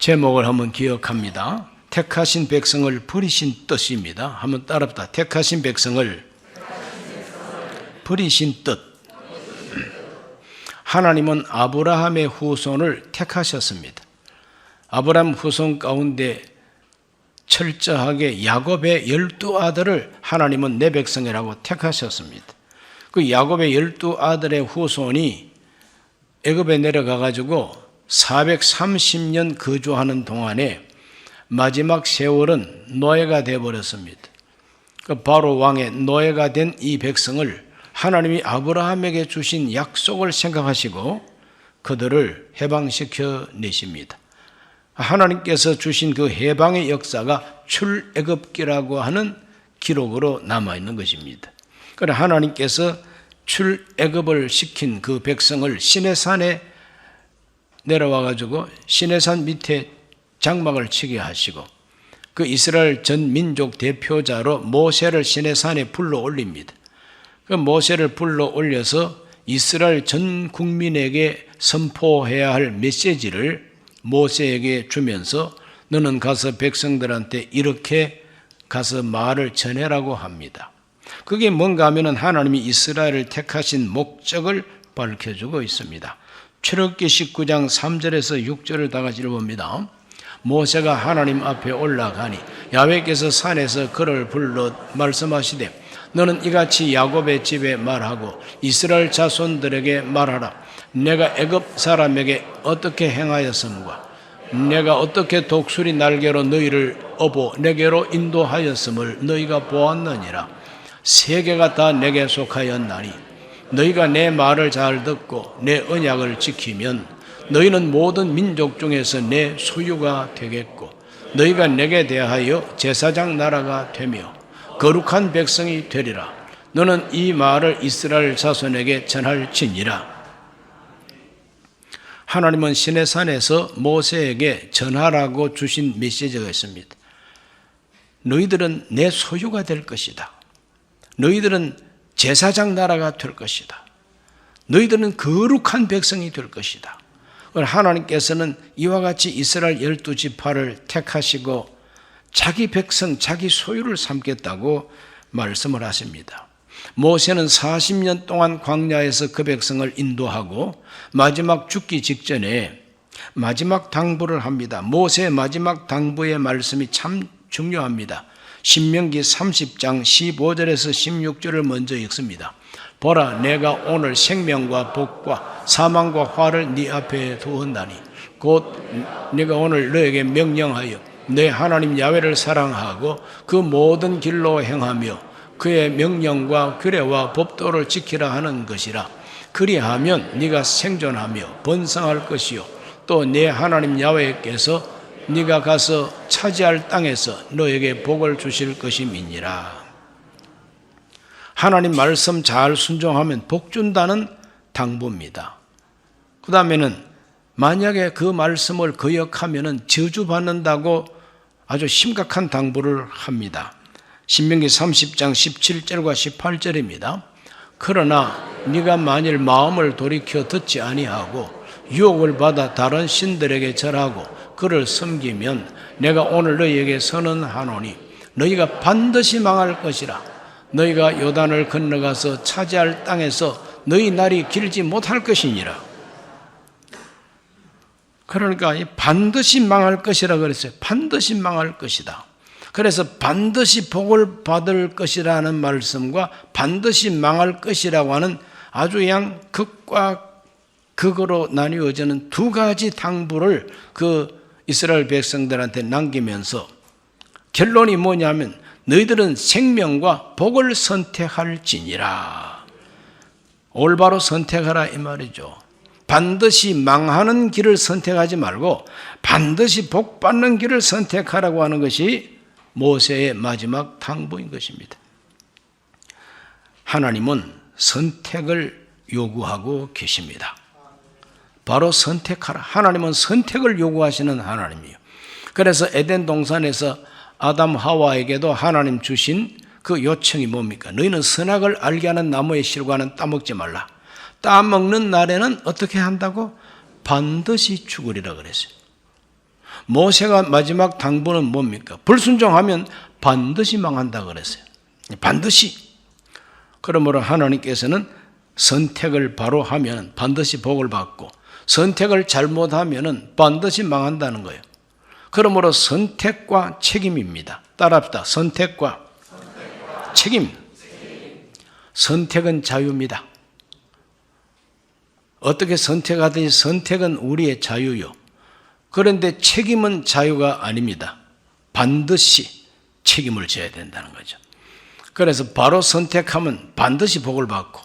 제목을 한번 기억합니다. 택하신 백성을 버리신 뜻입니다. 한번 따라합시다. 택하신 백성을 버리신 뜻. 하나님은 아브라함의 후손을 택하셨습니다. 아브라함 후손 가운데 철저하게 야곱의 12아들을 하나님은 내 백성이라고 택하셨습니다. 그 야곱의 12아들의 후손이 애굽에 내려가 가지고 430년 거주하는 동안에 마지막 세월은 노예가 되어버렸습니다. 그 바로 왕의 노예가 된 이 백성을 하나님이 아브라함에게 주신 약속을 생각하시고 그들을 해방시켜 내십니다. 하나님께서 주신 그 해방의 역사가 출애굽기라고 하는 기록으로 남아있는 것입니다. 그래 하나님께서 출애굽을 시킨 그 백성을 시내산에 내려와 가지고 시내산 밑에 장막을 치게 하시고 그 이스라엘 전 민족 대표자로 모세를 시내산에 불러 올립니다. 그 모세를 불러 올려서 이스라엘 전 국민에게 선포해야 할 메시지를 모세에게 주면서 너는 가서 백성들한테 이렇게 가서 말을 전해라고 합니다. 그게 뭔가 하면은 하나님이 이스라엘을 택하신 목적을 밝혀주고 있습니다. 출애굽기 19장 3절에서 6절을 다 같이 읽어봅니다. 모세가 하나님 앞에 올라가니 야훼께서 산에서 그를 불러 말씀하시되 너는 이같이 야곱의 집에 말하고 이스라엘 자손들에게 말하라. 내가 애굽 사람에게 어떻게 행하였음과 내가 어떻게 독수리 날개로 너희를 업어 내게로 인도하였음을 너희가 보았느니라. 세계가 다 내게 속하였나니 너희가 내 말을 잘 듣고 내 언약을 지키면 너희는 모든 민족 중에서 내 소유가 되겠고 너희가 내게 대하여 제사장 나라가 되며 거룩한 백성이 되리라. 너는 이 말을 이스라엘 자손에게 전할지니라. 하나님은 시내산에서 모세에게 전하라고 주신 메시지가 있습니다. 너희들은 내 소유가 될 것이다. 너희들은 제사장 나라가 될 것이다. 너희들은 거룩한 백성이 될 것이다. 하나님께서는 이와 같이 이스라엘 12지파를 택하시고 자기 백성, 자기 소유를 삼겠다고 말씀을 하십니다. 모세는 40년 동안 광야에서 그 백성을 인도하고 마지막 죽기 직전에 마지막 당부를 합니다. 모세의 마지막 당부의 말씀이 참 중요합니다. 신명기 30장 15절에서 16절을 먼저 읽습니다. 보라, 내가 오늘 생명과 복과 사망과 화를 네 앞에 두었나니 곧 네가 오늘 너에게 명령하여 내 하나님 야훼를 사랑하고 그 모든 길로 행하며 그의 명령과 규례와 법도를 지키라 하는 것이라. 그리하면 네가 생존하며 번성할 것이요 또 내 하나님 야훼께서 네가 가서 차지할 땅에서 너에게 복을 주실 것임이니라. 하나님 말씀 잘 순종하면 복 준다는 당부입니다. 그 다음에는 만약에 그 말씀을 거역하면 저주받는다고 아주 심각한 당부를 합니다. 신명기 30장 17절과 18절입니다. 그러나 네가 만일 마음을 돌이켜 듣지 아니하고 유혹을 받아 다른 신들에게 절하고 그를 섬기면 내가 오늘 너희에게 선언하노니 너희가 반드시 망할 것이라. 너희가 요단을 건너가서 차지할 땅에서 너희 날이 길지 못할 것이니라. 그러니까 반드시 망할 것이라 그랬어요. 반드시 망할 것이다. 그래서 반드시 복을 받을 것이라는 말씀과 반드시 망할 것이라고 하는 아주 그냥 극과 극으로 나뉘어지는 두 가지 당부를 그 이스라엘 백성들한테 남기면서 결론이 뭐냐면 너희들은 생명과 복을 선택할지니라. 올바로 선택하라 이 말이죠. 반드시 망하는 길을 선택하지 말고 반드시 복 받는 길을 선택하라고 하는 것이 모세의 마지막 당부인 것입니다. 하나님은 선택을 요구하고 계십니다. 바로 선택하라. 하나님은 선택을 요구하시는 하나님이에요. 그래서 에덴 동산에서 아담 하와에게도 하나님 주신 그 요청이 뭡니까? 너희는 선악을 알게 하는 나무의 실과는 따먹지 말라. 따먹는 날에는 어떻게 한다고? 반드시 죽으리라 그랬어요. 모세가 마지막 당부는 뭡니까? 불순종하면 반드시 망한다 그랬어요. 반드시. 그러므로 하나님께서는 선택을 바로 하면 반드시 복을 받고 선택을 잘못하면 반드시 망한다는 거예요. 그러므로 선택과 책임입니다. 따라합시다. 선택과 책임. 선택은 자유입니다. 어떻게 선택하든지 선택은 우리의 자유요. 그런데 책임은 자유가 아닙니다. 반드시 책임을 져야 된다는 거죠. 그래서 바로 선택하면 반드시 복을 받고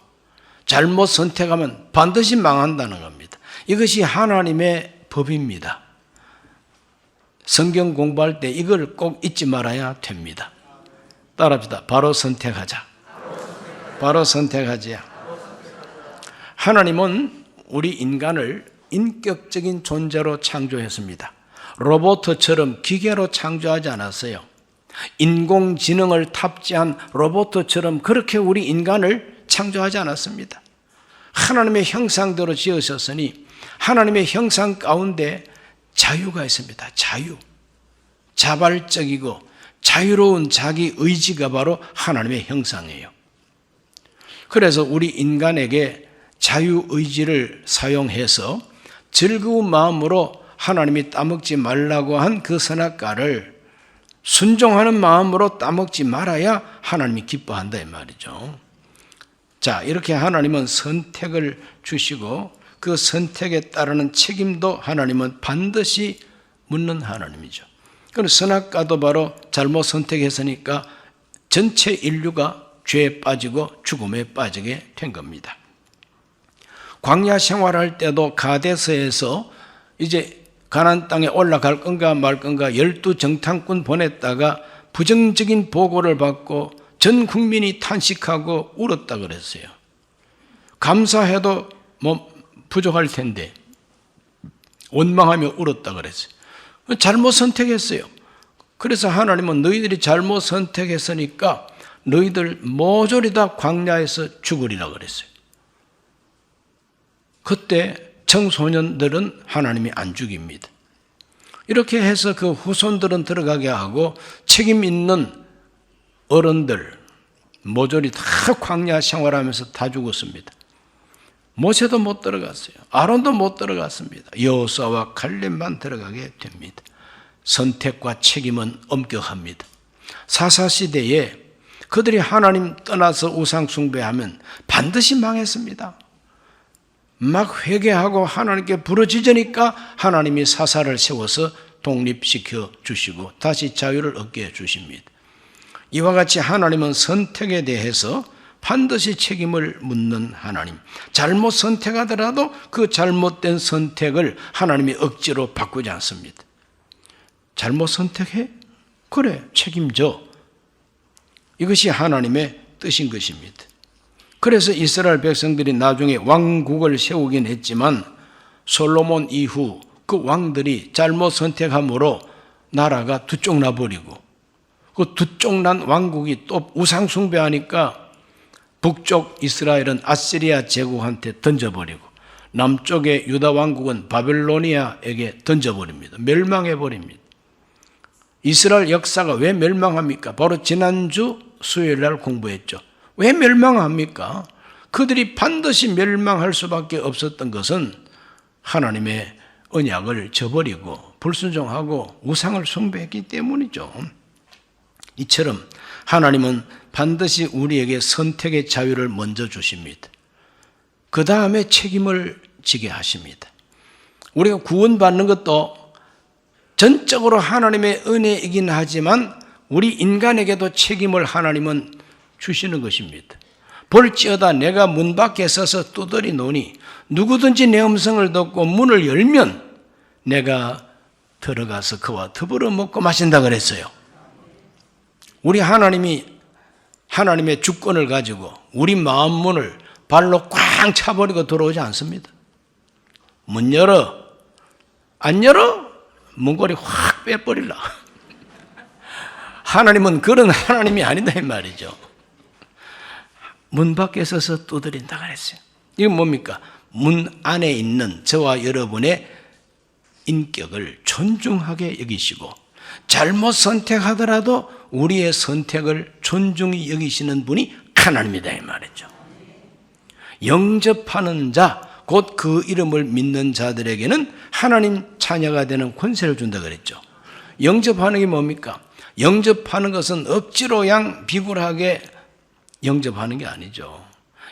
잘못 선택하면 반드시 망한다는 겁니다. 이것이 하나님의 법입니다. 성경 공부할 때 이걸 꼭 잊지 말아야 됩니다. 따라합시다. 바로 선택하자. 바로 선택하자. 하나님은 우리 인간을 인격적인 존재로 창조했습니다. 로봇처럼 기계로 창조하지 않았어요. 인공지능을 탑재한 로봇처럼 그렇게 우리 인간을 창조하지 않았습니다. 하나님의 형상대로 지으셨으니 하나님의 형상 가운데 자유가 있습니다. 자유. 자발적이고 자유로운 자기 의지가 바로 하나님의 형상이에요. 그래서 우리 인간에게 자유의지를 사용해서 즐거운 마음으로 하나님이 따먹지 말라고 한 그 선악과를 순종하는 마음으로 따먹지 말아야 하나님이 기뻐한다 이 말이죠. 자, 이렇게 하나님은 선택을 주시고 그 선택에 따르는 책임도 하나님은 반드시 묻는 하나님이죠. 그럼 선악과도 바로 잘못 선택했으니까 전체 인류가 죄에 빠지고 죽음에 빠지게 된 겁니다. 광야 생활할 때도 가데스에서 이제 가나안 땅에 올라갈 건가 말 건가 12정탐꾼 보냈다가 부정적인 보고를 받고 전 국민이 탄식하고 울었다 그랬어요. 감사해도 부족할 텐데 원망하며 울었다 그랬어요. 잘못 선택했어요. 그래서 하나님은 너희들이 잘못 선택했으니까 너희들 모조리 다 광야에서 죽으리라 그랬어요. 그때 청소년들은 하나님이 안 죽입니다. 이렇게 해서 그 후손들은 들어가게 하고 책임 있는 어른들 모조리 다 광야 생활하면서 다 죽었습니다. 모세도 못 들어갔어요. 아론도 못 들어갔습니다. 여호수아와 갈렙만 들어가게 됩니다. 선택과 책임은 엄격합니다. 사사시대에 그들이 하나님 떠나서 우상 숭배하면 반드시 망했습니다. 막 회개하고 하나님께 부르짖으니까 하나님이 사사를 세워서 독립시켜 주시고 다시 자유를 얻게 해 주십니다. 이와 같이 하나님은 선택에 대해서 반드시 책임을 묻는 하나님. 잘못 선택하더라도 그 잘못된 선택을 하나님이 억지로 바꾸지 않습니다. 잘못 선택해? 그래, 책임져. 이것이 하나님의 뜻인 것입니다. 그래서 이스라엘 백성들이 나중에 왕국을 세우긴 했지만 솔로몬 이후 그 왕들이 잘못 선택함으로 나라가 두 쪽 나버리고 그 두 쪽 난 왕국이 또 우상 숭배하니까 북쪽 이스라엘은 아시리아 제국한테 던져버리고 남쪽의 유다 왕국은 바벨로니아에게 던져버립니다. 멸망해버립니다. 이스라엘 역사가 왜 멸망합니까? 바로 지난주 수요일 날 공부했죠. 왜 멸망합니까? 그들이 반드시 멸망할 수밖에 없었던 것은 하나님의 언약을 저버리고 불순종하고 우상을 숭배했기 때문이죠. 이처럼 하나님은 반드시 우리에게 선택의 자유를 먼저 주십니다. 그 다음에 책임을 지게 하십니다. 우리가 구원받는 것도 전적으로 하나님의 은혜이긴 하지만 우리 인간에게도 책임을 하나님은 주시는 것입니다. 볼지어다 내가 문 밖에 서서 두드리 노니 누구든지 내 음성을 듣고 문을 열면 내가 들어가서 그와 더불어 먹고 마신다 그랬어요. 우리 하나님이 하나님의 주권을 가지고 우리 마음 문을 발로 꽉 차버리고 들어오지 않습니다. 문 열어. 안 열어? 문고리 확 빼버리려. 하나님은 그런 하나님이 아니다 이 말이죠. 문 밖에 서서 두드린다 그랬어요. 이건 뭡니까? 문 안에 있는 저와 여러분의 인격을 존중하게 여기시고 잘못 선택하더라도 우리의 선택을 존중히 여기시는 분이 하나님이다 이 말이죠. 영접하는 자, 곧 그 이름을 믿는 자들에게는 하나님 자녀가 되는 권세를 준다 그랬죠. 영접하는 게 뭡니까? 영접하는 것은 억지로 비굴하게 영접하는 게 아니죠.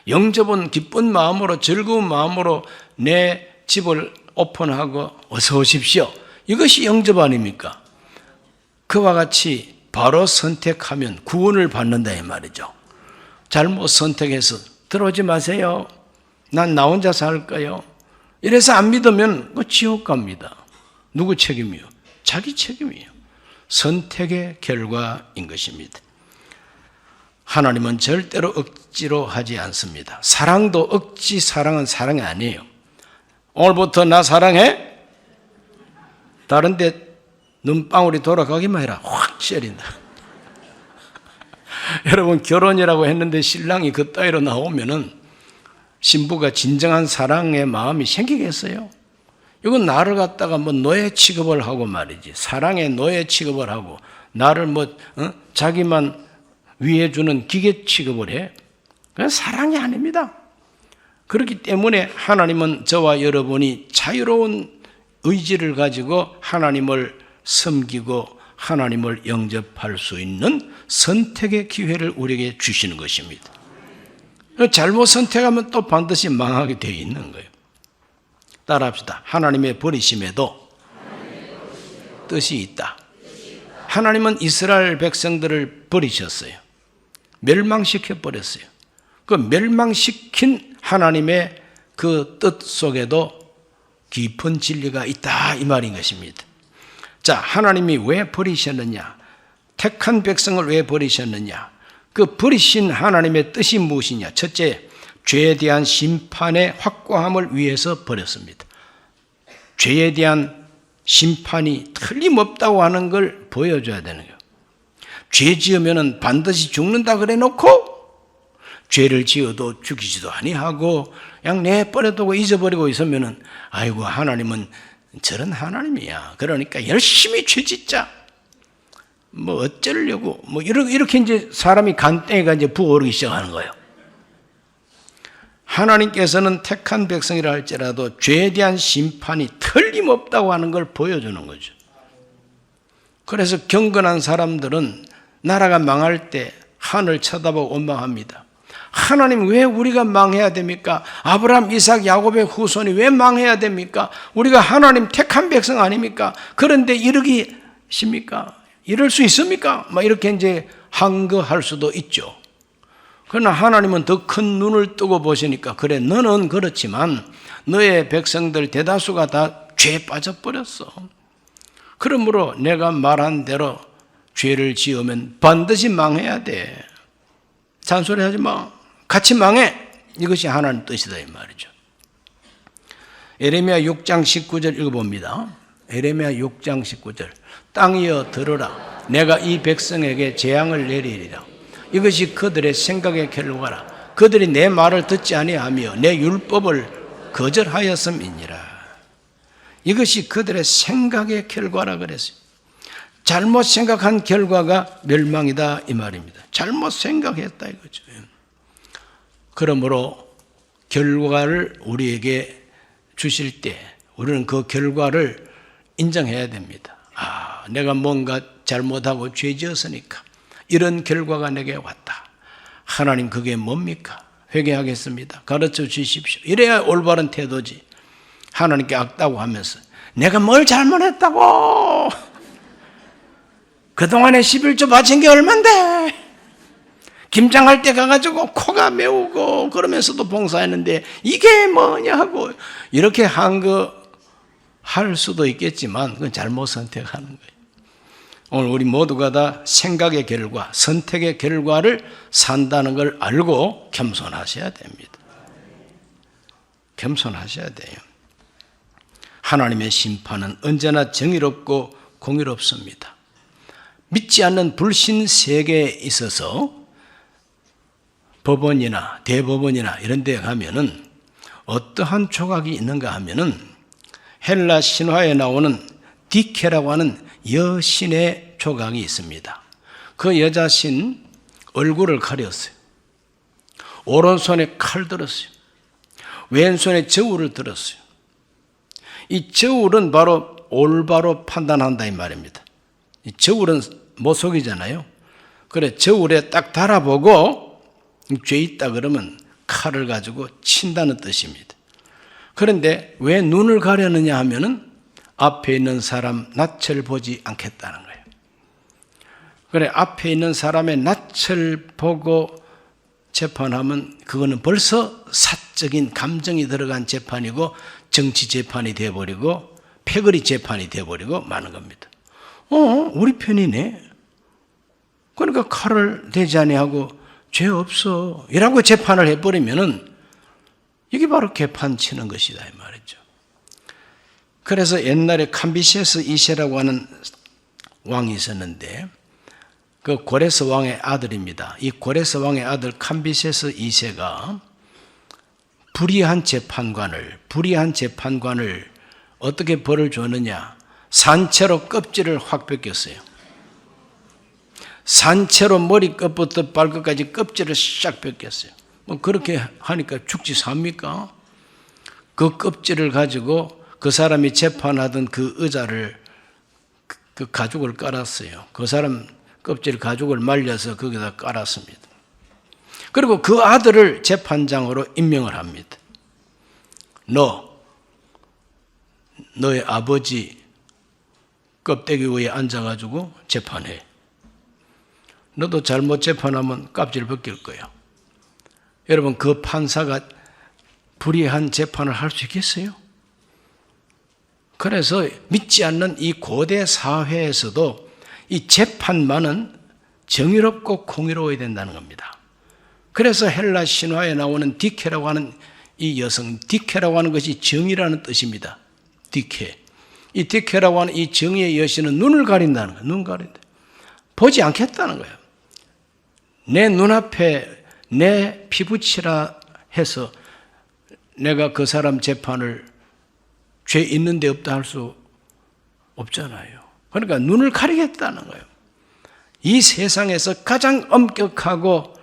영접은 기쁜 마음으로 즐거운 마음으로 내 집을 오픈하고 어서 오십시오. 이것이 영접 아닙니까? 그와 같이 바로 선택하면 구원을 받는다 이 말이죠. 잘못 선택해서 들어오지 마세요. 난 나 혼자 살 거요. 이래서 안 믿으면 지옥 갑니다. 누구 책임이요? 자기 책임이에요. 선택의 결과인 것입니다. 하나님은 절대로 억지로 하지 않습니다. 사랑도 억지 사랑은 사랑이 아니에요. 오늘부터 나 사랑해? 다른 데 눈방울이 돌아가기만 해라. 확 셔린다. 여러분 결혼이라고 했는데 신랑이 그따위로 나오면은 신부가 진정한 사랑의 마음이 생기겠어요? 이건 나를 갖다가 노예 취급을 하고 말이지. 사랑의 노예 취급을 하고 나를 자기만 위해주는 기계 취급을 해. 그건 사랑이 아닙니다. 그렇기 때문에 하나님은 저와 여러분이 자유로운 의지를 가지고 하나님을 섬기고 하나님을 영접할 수 있는 선택의 기회를 우리에게 주시는 것입니다. 잘못 선택하면 또 반드시 망하게 되어 있는 거예요. 따라합시다. 하나님의 버리심에도 뜻이 있다. 하나님은 이스라엘 백성들을 버리셨어요. 멸망시켜 버렸어요. 그 멸망시킨 하나님의 그 뜻 속에도 깊은 진리가 있다 이 말인 것입니다. 자, 하나님이 왜 버리셨느냐? 택한 백성을 왜 버리셨느냐? 그 버리신 하나님의 뜻이 무엇이냐? 첫째, 죄에 대한 심판의 확고함을 위해서 버렸습니다. 죄에 대한 심판이 틀림없다고 하는 걸 보여줘야 되는 거예요. 죄 지으면 반드시 죽는다 그래 놓고 죄를 지어도 죽이지도 아니하고 그냥 내버려두고 잊어버리고 있으면 아이고 하나님은 저런 하나님이야. 그러니까 열심히 죄 짓자. 어쩌려고 이렇게 이제 사람이 간땡이가 이제 부어오르기 시작하는 거예요. 하나님께서는 택한 백성이라 할지라도 죄에 대한 심판이 틀림없다고 하는 걸 보여주는 거죠. 그래서 경건한 사람들은 나라가 망할 때 하늘 쳐다보고 원망합니다. 하나님 왜 우리가 망해야 됩니까? 아브라함, 이삭, 야곱의 후손이 왜 망해야 됩니까? 우리가 하나님 택한 백성 아닙니까? 그런데 이러기십니까? 이럴 수 있습니까? 이렇게 이제 항거할 수도 있죠. 그러나 하나님은 더 큰 눈을 뜨고 보시니까 그래 너는 그렇지만 너의 백성들 대다수가 다 죄에 빠져버렸어. 그러므로 내가 말한 대로 죄를 지으면 반드시 망해야 돼. 잔소리하지 마. 같이 망해. 이것이 하나님 뜻이다 이 말이죠. 에레미야 6장 19절 읽어봅니다. 에레미야 6장 19절. 땅이여 들으라. 내가 이 백성에게 재앙을 내리리라. 이것이 그들의 생각의 결과라. 그들이 내 말을 듣지 아니하며 내 율법을 거절하였음이니라. 이것이 그들의 생각의 결과라 그랬어요. 잘못 생각한 결과가 멸망이다 이 말입니다. 잘못 생각했다 이거죠. 그러므로 결과를 우리에게 주실 때 우리는 그 결과를 인정해야 됩니다. 내가 뭔가 잘못하고 죄 지었으니까 이런 결과가 내게 왔다. 하나님 그게 뭡니까? 회개하겠습니다. 가르쳐 주십시오. 이래야 올바른 태도지. 하나님께 악다고 하면서 내가 뭘 잘못했다고. 그동안에 11조 바친 게 얼만데. 김장할 때 가가지고 코가 매우고 그러면서도 봉사했는데 이게 뭐냐 하고 이렇게 한 거 할 수도 있겠지만 그건 잘못 선택하는 거예요. 오늘 우리 모두가 다 생각의 결과, 선택의 결과를 산다는 걸 알고 겸손하셔야 됩니다. 겸손하셔야 돼요. 하나님의 심판은 언제나 정의롭고 공의롭습니다. 믿지 않는 불신 세계에 있어서 법원이나 대법원이나 이런 데 가면은 어떠한 조각이 있는가 하면은 헬라 신화에 나오는 디케라고 하는 여신의 조각이 있습니다. 그 여자신 얼굴을 가렸어요. 오른손에 칼 들었어요. 왼손에 저울을 들었어요. 이 저울은 바로 올바로 판단한다 이 말입니다. 이 저울은 모속이잖아요. 그래 저울에 딱 달아보고 죄 있다 그러면 칼을 가지고 친다는 뜻입니다. 그런데 왜 눈을 가려느냐 하면은 앞에 있는 사람 낯을 보지 않겠다는 거예요. 그래 앞에 있는 사람의 낯을 보고 재판하면 그거는 벌써 사적인 감정이 들어간 재판이고 정치 재판이 되어버리고 패거리 재판이 되어버리고 마는 겁니다. 우리 편이네. 그러니까 칼을 대지 아니하고 죄 없어 이라고 재판을 해버리면은 이게 바로 개판 치는 것이다 이 말이죠. 그래서 옛날에 캄비세스 2세라고 하는 왕이 있었는데 그 고레스 왕의 아들입니다. 이 고레스 왕의 아들 캄비세스 2세가 불의한 재판관을 어떻게 벌을 줬느냐? 산채로 껍질을 확 벗겼어요. 산채로 머리끝부터 발끝까지 껍질을 싹 벗겼어요. 뭐 그렇게 하니까 죽지 삽니까? 그 껍질을 가지고 그 사람이 재판하던 그 의자를 그 가죽을 깔았어요. 그 사람 껍질 가죽을 말려서 거기다 깔았습니다. 그리고 그 아들을 재판장으로 임명을 합니다. 너의 아버지 껍데기 위에 앉아가지고 재판해. 너도 잘못 재판하면 껍질 벗길 거야. 여러분 그 판사가 불의한 재판을 할 수 있겠어요? 그래서 믿지 않는 이 고대 사회에서도 이 재판만은 정의롭고 공의로워야 된다는 겁니다. 그래서 헬라 신화에 나오는 디케라고 하는 이 여성, 디케라고 하는 것이 정의라는 뜻입니다. 디케. 이 디케라고 하는 이 정의의 여신은 눈을 가린다는 거예요. 눈 가린다. 보지 않겠다는 거예요. 내 눈앞에 내 피부치라 해서 내가 그 사람 재판을 죄 있는데 없다 할 수 없잖아요. 그러니까 눈을 가리겠다는 거예요. 이 세상에서 가장 엄격하고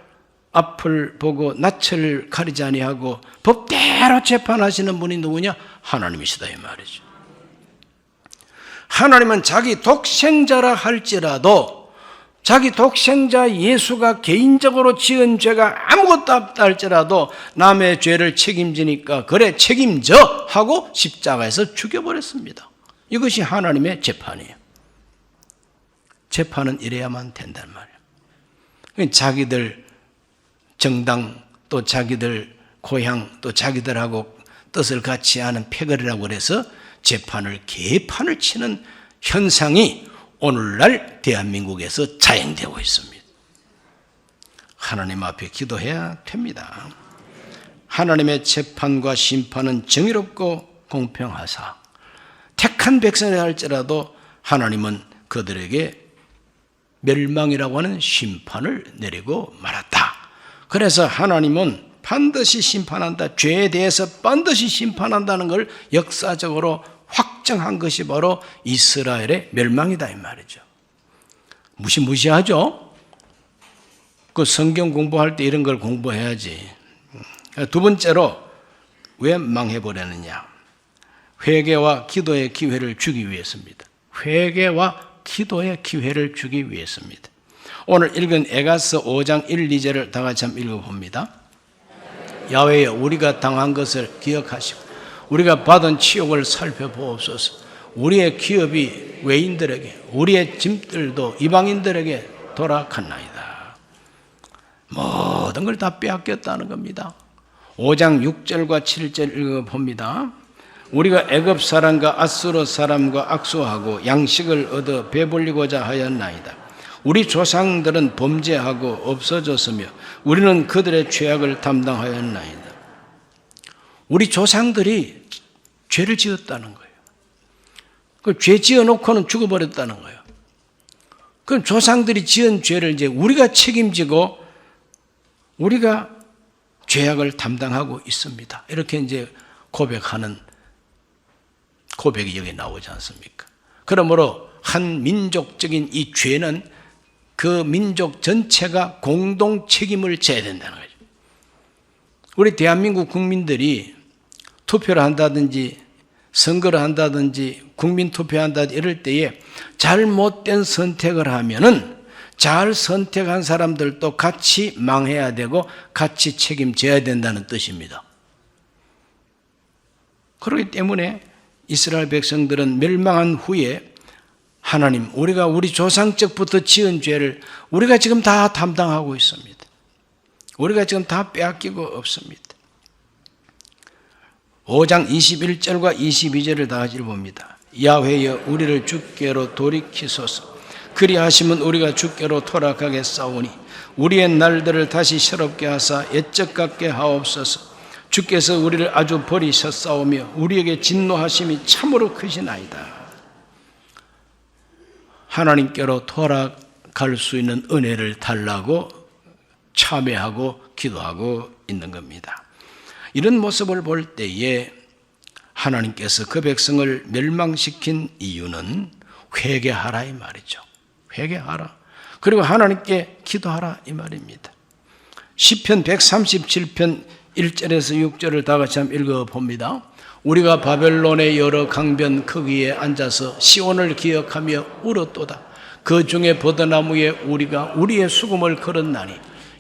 앞을 보고 낯을 가리지 아니하고 법대로 재판하시는 분이 누구냐? 하나님이시다 이 말이죠. 하나님은 자기 독생자라 할지라도 자기 독생자 예수가 개인적으로 지은 죄가 아무것도 없다 할지라도 남의 죄를 책임지니까 그래 책임져 하고 십자가에서 죽여버렸습니다. 이것이 하나님의 재판이에요. 재판은 이래야만 된단 말이에요. 자기들 정당 또 자기들 고향 또 자기들하고 뜻을 같이 하는 패거리라고 그래서 재판을 개판을 치는 현상이 오늘날 대한민국에서 자행되고 있습니다. 하나님 앞에 기도해야 됩니다. 하나님의 재판과 심판은 정의롭고 공평하사 택한 백성이라 할지라도 하나님은 그들에게 멸망이라고 하는 심판을 내리고 말았다. 그래서 하나님은 반드시 심판한다. 죄에 대해서 반드시 심판한다는 걸 역사적으로 확정한 것이 바로 이스라엘의 멸망이다 이 말이죠. 무시무시하죠? 그 성경 공부할 때 이런 걸 공부해야지. 두 번째로 왜 망해버렸느냐? 회개와 기도의 기회를 주기 위해서입니다. 회개와 기도의 기회를 주기 위해서입니다. 오늘 읽은 에가서 5장 1, 2절을 다 같이 한번 읽어봅니다. 야훼여 우리가 당한 것을 기억하시고 우리가 받은 치욕을 살펴보옵소서. 우리의 기업이 외인들에게 우리의 짐들도 이방인들에게 돌아갔나이다. 모든 걸 다 빼앗겼다는 겁니다. 5장 6절과 7절 읽어봅니다. 우리가 애굽 사람과 아수르 사람과 악수하고 양식을 얻어 배불리고자 하였나이다. 우리 조상들은 범죄하고 없어졌으며 우리는 그들의 죄악을 담당하였나이다. 우리 조상들이 죄를 지었다는 거예요. 그 죄 지어놓고는 죽어버렸다는 거예요. 그럼 조상들이 지은 죄를 이제 우리가 책임지고 우리가 죄악을 담당하고 있습니다. 이렇게 이제 고백하는 고백이 여기 나오지 않습니까? 그러므로 한 민족적인 이 죄는 그 민족 전체가 공동 책임을 져야 된다는 거죠. 우리 대한민국 국민들이 투표를 한다든지 선거를 한다든지 국민투표한다든지 이럴 때에 잘못된 선택을 하면은 잘 선택한 사람들도 같이 망해야 되고 같이 책임져야 된다는 뜻입니다. 그렇기 때문에 이스라엘 백성들은 멸망한 후에 하나님, 우리가 우리 조상 적부터 지은 죄를 우리가 지금 다 담당하고 있습니다. 우리가 지금 다 빼앗기고 없습니다. 5장 21절과 22절을 다 같이 봅니다. 야훼여 우리를 주께로 돌이키소서. 그리하시면 우리가 주께로 돌아가겠사오니 우리의 날들을 다시 새롭게 하사 옛적 같게 하옵소서. 주께서 우리를 아주 버리셨사오며 우리에게 진노하심이 참으로 크시나이다. 하나님께로 돌아갈 수 있는 은혜를 달라고 참회하고 기도하고 있는 겁니다. 이런 모습을 볼 때에 하나님께서 그 백성을 멸망시킨 이유는 회개하라 이 말이죠. 회개하라. 그리고 하나님께 기도하라 이 말입니다. 시편 137편 1절에서 6절을 다 같이 한번 읽어봅니다. 우리가 바벨론의 여러 강변 거기에 앉아서 시온을 기억하며 울었도다. 그 중에 버드나무에 우리가 우리의 수금을 걸었나니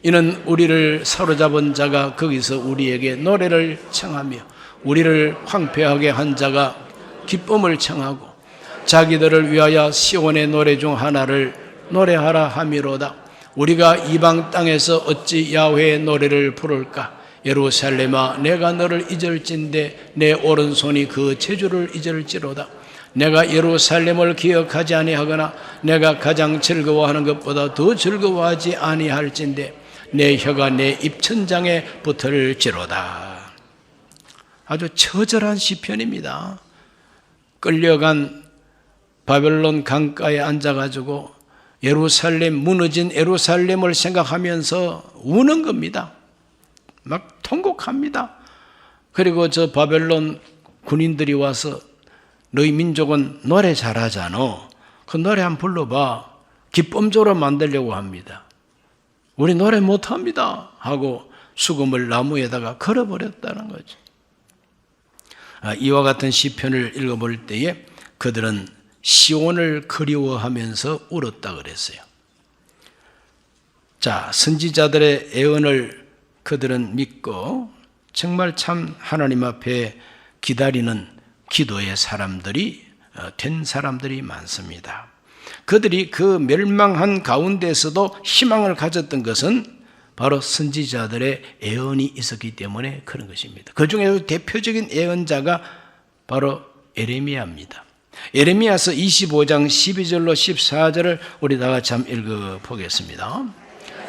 이는 우리를 사로잡은 자가 거기서 우리에게 노래를 청하며 우리를 황폐하게 한 자가 기쁨을 청하고 자기들을 위하여 시온의 노래 중 하나를 노래하라 함이로다. 우리가 이방 땅에서 어찌 야훼의 노래를 부를까? 예루살렘아 내가 너를 잊을진대 내 오른손이 그 제주를 잊을지로다. 내가 예루살렘을 기억하지 아니하거나 내가 가장 즐거워하는 것보다 더 즐거워하지 아니할진대 내 혀가 내 입천장에 붙을지로다. 아주 처절한 시편입니다. 끌려간 바벨론 강가에 앉아가지고 예루살렘, 무너진 예루살렘을 생각하면서 우는 겁니다. 막 통곡합니다. 그리고 저 바벨론 군인들이 와서 너희 민족은 노래 잘하잖아. 그 노래 한번 불러봐. 기쁨조로 만들려고 합니다. 우리 노래 못합니다 하고 수금을 나무에다가 걸어버렸다는 거죠. 이와 같은 시편을 읽어볼 때에 그들은 시온을 그리워하면서 울었다 그랬어요. 자, 선지자들의 애언을 그들은 믿고 정말 참 하나님 앞에 기다리는 기도의 사람들이 된 사람들이 많습니다. 그들이 그 멸망한 가운데서도 희망을 가졌던 것은 바로 선지자들의 애언이 있었기 때문에 그런 것입니다. 그 중에서 대표적인 애언자가 바로 에레미야입니다. 에레미야서 25장 12절로 14절을 우리 다 같이 한번 읽어보겠습니다.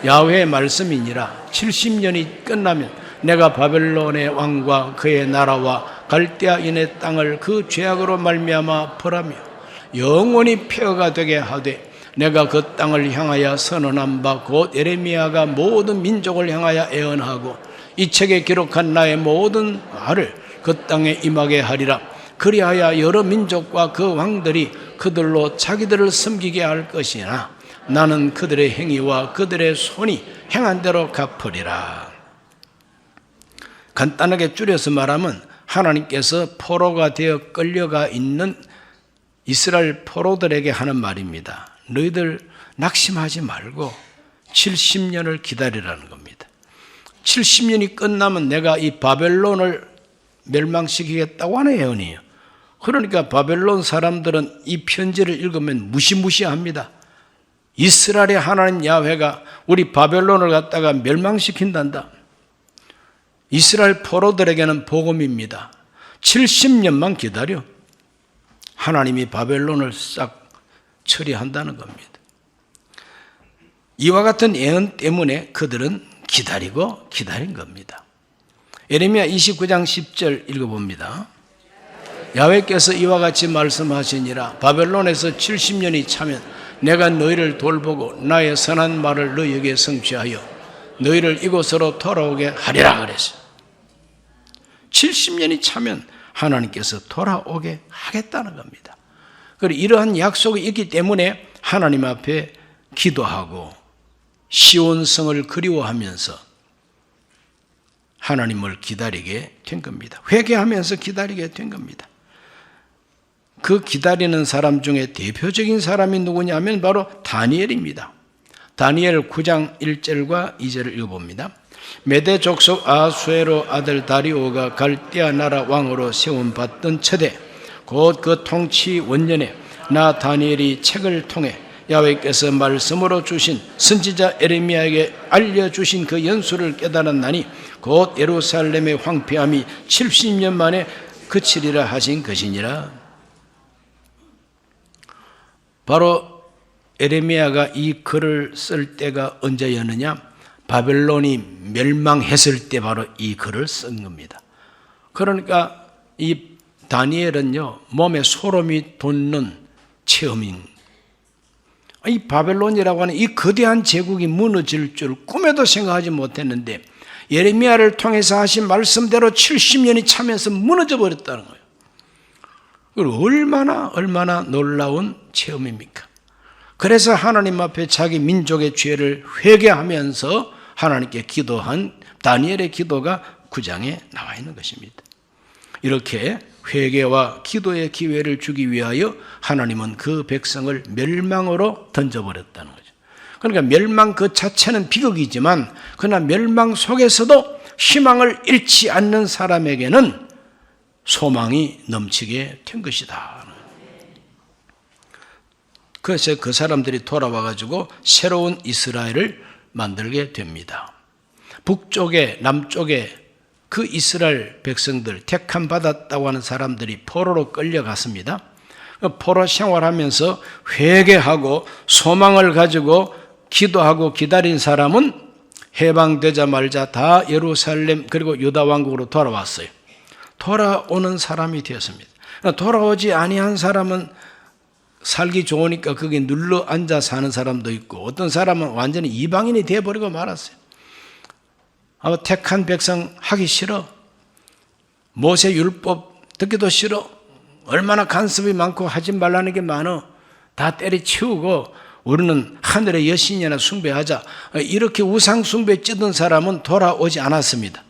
야훼의 말씀이니라 70년이 끝나면 내가 바벨론의 왕과 그의 나라와 갈대아인의 땅을 그 죄악으로 말미암아 벌하며 영원히 폐허가 되게 하되 내가 그 땅을 향하여 선언한 바 곧 에레미야가 모든 민족을 향하여 애언하고 이 책에 기록한 나의 모든 말을 그 땅에 임하게 하리라. 그리하여 여러 민족과 그 왕들이 그들로 자기들을 섬기게 할 것이나 나는 그들의 행위와 그들의 손이 행한 대로 갚으리라. 간단하게 줄여서 말하면 하나님께서 포로가 되어 끌려가 있는 이스라엘 포로들에게 하는 말입니다. 너희들 낙심하지 말고 70년을 기다리라는 겁니다. 70년이 끝나면 내가 이 바벨론을 멸망시키겠다고 하는 예언이에요. 그러니까 바벨론 사람들은 이 편지를 읽으면 무시무시합니다. 이스라엘의 하나님 야훼가 우리 바벨론을 갖다가 멸망시킨단다. 이스라엘 포로들에게는 복음입니다. 70년만 기다려. 하나님이 바벨론을 싹 처리한다는 겁니다. 이와 같은 예언 때문에 그들은 기다리고 기다린 겁니다. 예레미야 29장 10절 읽어봅니다. 야훼께서 이와 같이 말씀하시니라. 바벨론에서 70년이 차면 내가 너희를 돌보고 나의 선한 말을 너희에게 성취하여 너희를 이곳으로 돌아오게 하리라 그랬어요. 70년이 차면 하나님께서 돌아오게 하겠다는 겁니다. 그리고 이러한 약속이 있기 때문에 하나님 앞에 기도하고 시온성을 그리워하면서 하나님을 기다리게 된 겁니다. 회개하면서 기다리게 된 겁니다. 그 기다리는 사람 중에 대표적인 사람이 누구냐면 바로 다니엘입니다. 다니엘 9장 1절과 2절을 읽어봅니다. 메대 족속 아수에로 아들 다리오가 갈대아 나라 왕으로 세움받던 첫해 곧 그 통치 원년에 나 다니엘이 책을 통해 야훼께서 말씀으로 주신 선지자 에레미야에게 알려주신 그 연수를 깨달았나니 곧 예루살렘의 황폐함이 70년 만에 그치리라 하신 것이니라. 바로 에레미야가 이 글을 쓸 때가 언제였느냐? 바벨론이 멸망했을 때 바로 이 글을 쓴 겁니다. 그러니까 이 다니엘은요, 몸에 소름이 돋는 체험인, 이 바벨론이라고 하는 이 거대한 제국이 무너질 줄 꿈에도 생각하지 못했는데 예레미야를 통해서 하신 말씀대로 70년이 차면서 무너져 버렸다는 거예요. 그리고 얼마나 놀라운 체험입니까? 그래서 하나님 앞에 자기 민족의 죄를 회개하면서 하나님께 기도한 다니엘의 기도가 9장에 나와 있는 것입니다. 이렇게 회개와 기도의 기회를 주기 위하여 하나님은 그 백성을 멸망으로 던져버렸다는 거죠. 그러니까 멸망 그 자체는 비극이지만 그러나 멸망 속에서도 희망을 잃지 않는 사람에게는 소망이 넘치게 된 것이다. 그래서 그 사람들이 돌아와가지고 새로운 이스라엘을 만들게 됩니다. 북쪽에 남쪽에 그 이스라엘 백성들 택함 받았다고 하는 사람들이 포로로 끌려갔습니다. 포로 생활하면서 회개하고 소망을 가지고 기도하고 기다린 사람은 해방되자마자 다 예루살렘 그리고 유다 왕국으로 돌아왔어요. 돌아오는 사람이 되었습니다. 돌아오지 아니한 사람은 살기 좋으니까 거기 눌러 앉아 사는 사람도 있고 어떤 사람은 완전히 이방인이 되어버리고 말았어요. 택한 백성 하기 싫어. 모세 율법 듣기도 싫어. 얼마나 간섭이 많고 하지 말라는 게 많어. 다 때려치우고 우리는 하늘의 여신이나 숭배하자. 이렇게 우상 숭배 찌든 사람은 돌아오지 않았습니다.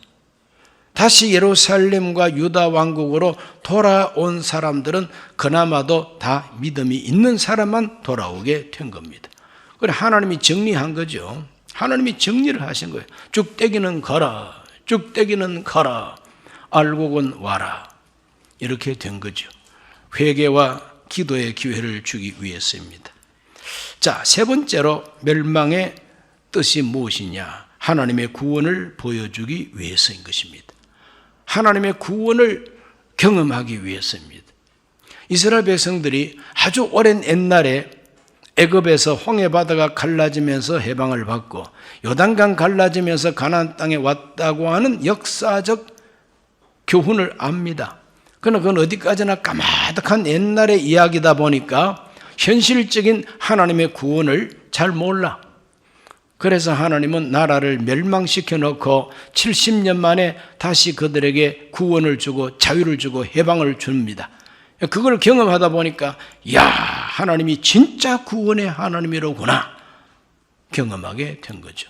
다시 예루살렘과 유다 왕국으로 돌아온 사람들은 그나마도 다 믿음이 있는 사람만 돌아오게 된 겁니다. 그래 하나님이 정리한 거죠. 하나님이 정리를 하신 거예요. 쭉대기는 가라, 쭉대기는 가라, 알곡은 와라. 이렇게 된 거죠. 회개와 기도의 기회를 주기 위해서입니다. 자, 세 번째로 멸망의 뜻이 무엇이냐? 하나님의 구원을 보여주기 위해서인 것입니다. 하나님의 구원을 경험하기 위해서입니다. 이스라엘 백성들이 아주 오랜 옛날에 애굽에서 홍해바다가 갈라지면서 해방을 받고 요단강 갈라지면서 가나안 땅에 왔다고 하는 역사적 교훈을 압니다. 그러나 그건 어디까지나 까마득한 옛날의 이야기다 보니까 현실적인 하나님의 구원을 잘 몰라. 그래서 하나님은 나라를 멸망시켜 놓고 70년 만에 다시 그들에게 구원을 주고 자유를 주고 해방을 줍니다. 그걸 경험하다 보니까 야, 하나님이 진짜 구원의 하나님이로구나 경험하게 된 거죠.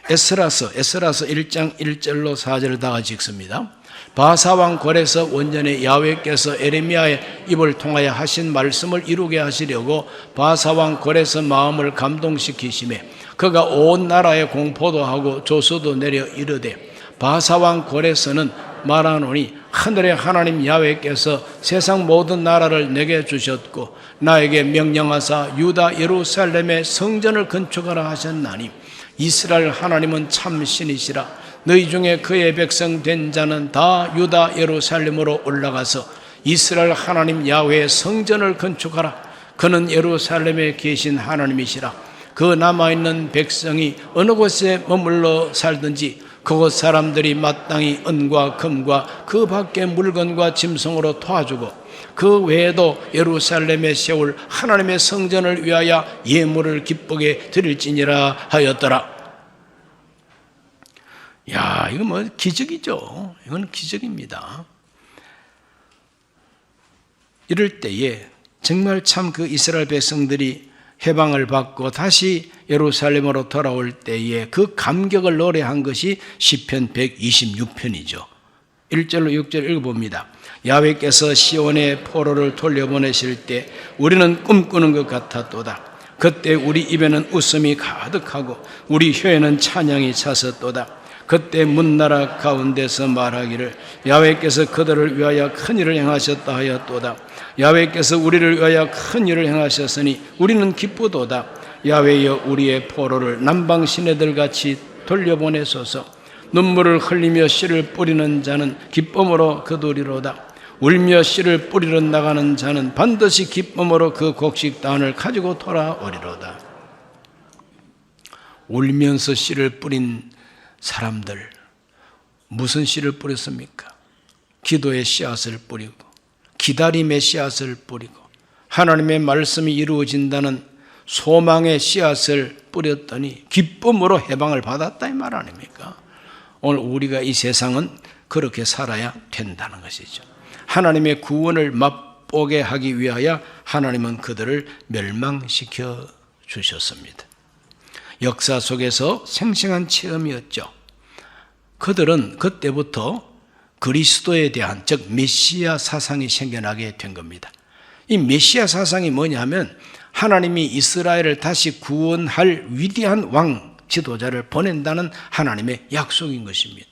에스라서 1장 1절로 4절을 다 같이 읽습니다. 바사왕 고레서 원년에 야훼께서 에레미야의 입을 통하여 하신 말씀을 이루게 하시려고 바사왕 고레서 마음을 감동시키시매 그가 온 나라에 공포도 하고 조서도 내려 이르되 바사왕 고레서는 말하노니 하늘의 하나님 야훼께서 세상 모든 나라를 내게 주셨고 나에게 명령하사 유다 예루살렘의 성전을 건축하라 하셨나니 이스라엘 하나님은 참 신이시라. 너희 중에 그의 백성 된 자는 다 유다 예루살렘으로 올라가서 이스라엘 하나님 야훼의 성전을 건축하라. 그는 예루살렘에 계신 하나님이시라. 그 남아있는 백성이 어느 곳에 머물러 살든지 그곳 사람들이 마땅히 은과 금과 그 밖의 물건과 짐승으로 도와주고 그 외에도 예루살렘에 세울 하나님의 성전을 위하여 예물을 기쁘게 드릴지니라 하였더라. 야, 이거 뭐 기적이죠. 이건 기적입니다. 이럴 때에 정말 참 그 이스라엘 백성들이 해방을 받고 다시 예루살렘으로 돌아올 때에 그 감격을 노래한 것이 시편 126편이죠. 1절로 6절 읽어봅니다. 야훼께서 시온의 포로를 돌려보내실 때 우리는 꿈꾸는 것 같았도다. 그때 우리 입에는 웃음이 가득하고 우리 혀에는 찬양이 찼었도다. 그때 문나라 가운데서 말하기를 야훼께서 그들을 위하여 큰 일을 행하셨다 하였도다. 야훼께서 우리를 위하여 큰 일을 행하셨으니 우리는 기쁘도다. 야훼여 우리의 포로를 남방 시내들같이 돌려보내소서. 눈물을 흘리며 씨를 뿌리는 자는 기쁨으로 거두리로다. 울며 씨를 뿌리러 나가는 자는 반드시 기쁨으로 그 곡식단을 가지고 돌아오리로다. 울면서 씨를 뿌린 사람들, 무슨 씨를 뿌렸습니까? 기도의 씨앗을 뿌리고 기다림의 씨앗을 뿌리고 하나님의 말씀이 이루어진다는 소망의 씨앗을 뿌렸더니 기쁨으로 해방을 받았다 이 말 아닙니까? 오늘 우리가 이 세상은 그렇게 살아야 된다는 것이죠. 하나님의 구원을 맛보게 하기 위하여 하나님은 그들을 멸망시켜 주셨습니다. 역사 속에서 생생한 체험이었죠. 그들은 그때부터 그리스도에 대한, 즉 메시아 사상이 생겨나게 된 겁니다. 이 메시아 사상이 뭐냐면 하나님이 이스라엘을 다시 구원할 위대한 왕 지도자를 보낸다는 하나님의 약속인 것입니다.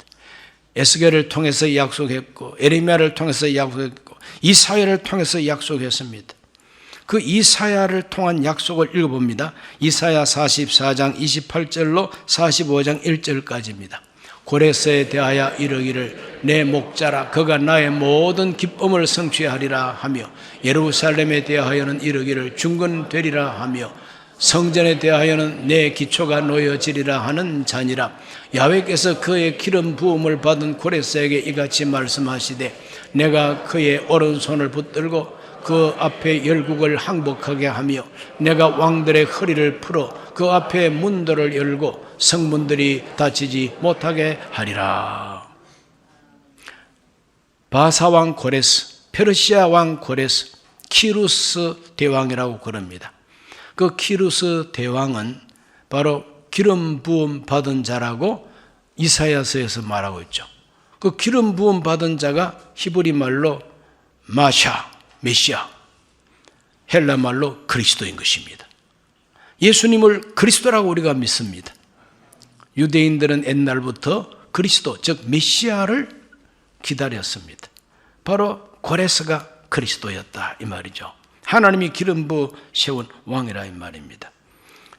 에스겔을 통해서 약속했고 에레미야를 통해서 약속했고 이사야를 통해서 약속했습니다. 그 이사야를 통한 약속을 읽어봅니다. 이사야 44장 28절로 45장 1절까지입니다. 고레스에 대하여 이르기를 내 목자라 그가 나의 모든 기쁨을 성취하리라 하며 예루살렘에 대하여는 이르기를 중건되리라 하며 성전에 대하여는 내 기초가 놓여지리라 하는 자니라. 야훼께서 그의 기름 부음을 받은 고레스에게 이같이 말씀하시되 내가 그의 오른손을 붙들고 그 앞에 열국을 항복하게 하며 내가 왕들의 허리를 풀어 그 앞에 문들을 열고 성문들이 닫히지 못하게 하리라. 바사왕 고레스, 페르시아 왕 고레스, 키루스 대왕이라고 그럽니다. 그 키루스 대왕은 바로 기름 부음 받은 자라고 이사야서에서 말하고 있죠. 그 기름 부음 받은 자가 히브리 말로 마샤, 메시아, 헬라 말로 그리스도인 것입니다. 예수님을 그리스도라고 우리가 믿습니다. 유대인들은 옛날부터 그리스도, 즉 메시아를 기다렸습니다. 바로 고레스가 그리스도였다 이 말이죠. 하나님이 기름 부어 세운 왕이라 이 말입니다.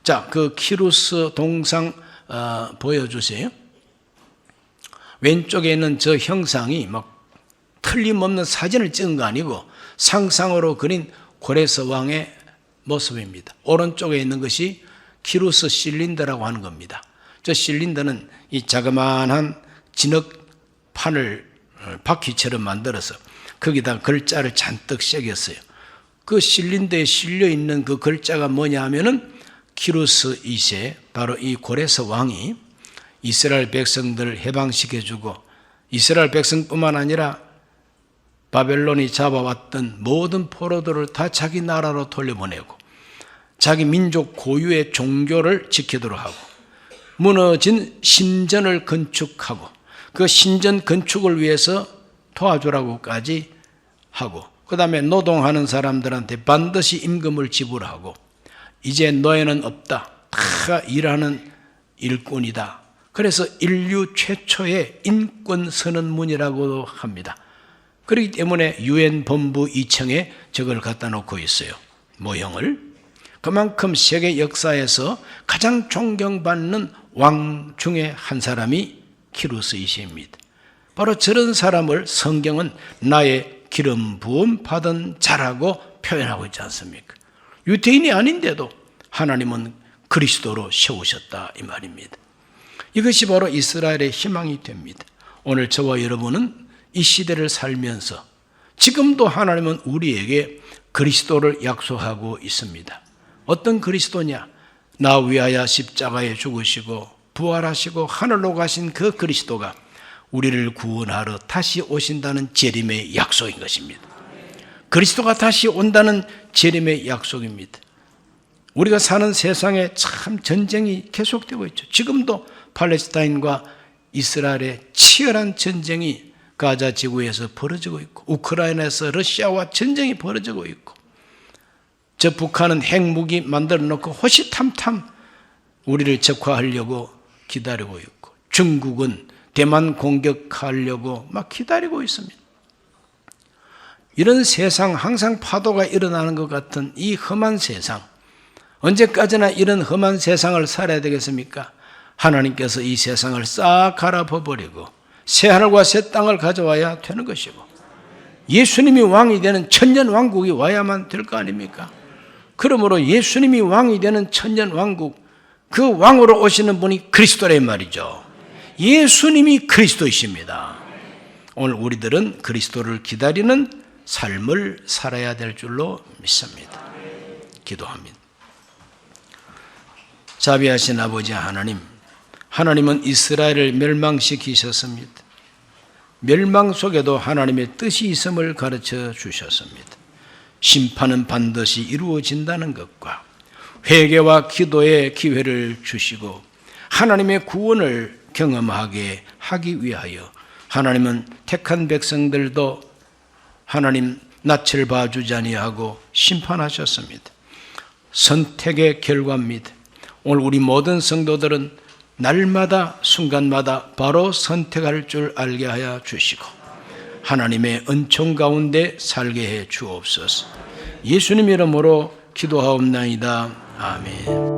자, 그 키루스 동상 보여주세요. 왼쪽에 있는 저 형상이 막 틀림없는 사진을 찍은 거 아니고 상상으로 그린 고레스 왕의 모습입니다. 오른쪽에 있는 것이 키루스 실린더라고 하는 겁니다. 저 실린더는 이 자그마한 진흙판을 바퀴처럼 만들어서 거기다 글자를 잔뜩 새겼어요. 그 실린더에 실려 있는 그 글자가 뭐냐 하면은 키루스 2세, 바로 이 고레스 왕이 이스라엘 백성들을 해방시켜주고 이스라엘 백성뿐만 아니라 바벨론이 잡아왔던 모든 포로들을 다 자기 나라로 돌려보내고 자기 민족 고유의 종교를 지키도록 하고 무너진 신전을 건축하고 그 신전 건축을 위해서 도와주라고까지 하고 그 다음에 노동하는 사람들한테 반드시 임금을 지불하고 이제 노예는 없다. 다 일하는 일꾼이다. 그래서 인류 최초의 인권 선언문이라고 합니다. 그렇기 때문에 유엔 본부 2층에 저걸 갖다 놓고 있어요. 모형을. 그만큼 세계 역사에서 가장 존경받는 왕 중에 한 사람이 키루스 2세입니다. 바로 저런 사람을 성경은 나의 기름 부음 받은 자라고 표현하고 있지 않습니까? 유대인이 아닌데도 하나님은 그리스도로 세우셨다 이 말입니다. 이것이 바로 이스라엘의 희망이 됩니다. 오늘 저와 여러분은 이 시대를 살면서 지금도 하나님은 우리에게 그리스도를 약속하고 있습니다. 어떤 그리스도냐? 나 위하여 십자가에 죽으시고 부활하시고 하늘로 가신 그 그리스도가 우리를 구원하러 다시 오신다는 재림의 약속인 것입니다. 그리스도가 다시 온다는 재림의 약속입니다. 우리가 사는 세상에 참 전쟁이 계속되고 있죠. 지금도 팔레스타인과 이스라엘의 치열한 전쟁이 가자 지구에서 벌어지고 있고, 우크라이나에서 러시아와 전쟁이 벌어지고 있고, 저 북한은 핵무기 만들어 놓고 호시탐탐 우리를 적화하려고 기다리고 있고, 중국은 대만 공격하려고 막 기다리고 있습니다. 이런 세상, 항상 파도가 일어나는 것 같은 이 험한 세상, 언제까지나 이런 험한 세상을 살아야 되겠습니까? 하나님께서 이 세상을 싹 갈아엎어버리고 새하늘과 새 땅을 가져와야 되는 것이고, 예수님이 왕이 되는 천년왕국이 와야만 될 거 아닙니까? 그러므로 예수님이 왕이 되는 천년왕국, 그 왕으로 오시는 분이 그리스도란 말이죠. 예수님이 그리스도이십니다. 오늘 우리들은 그리스도를 기다리는 삶을 살아야 될 줄로 믿습니다. 기도합니다. 자비하신 아버지 하나님, 하나님은 이스라엘을 멸망시키셨습니다. 멸망 속에도 하나님의 뜻이 있음을 가르쳐 주셨습니다. 심판은 반드시 이루어진다는 것과 회개와 기도의 기회를 주시고 하나님의 구원을 경험하게 하기 위하여 하나님은 택한 백성들도 하나님 낯을 봐주지 아니하고 심판하셨습니다. 선택의 결과입니다. 오늘 우리 모든 성도들은 날마다 순간마다 바로 선택할 줄 알게 하여 주시고 하나님의 은총 가운데 살게 해 주옵소서. 예수님 이름으로 기도하옵나이다. 아멘.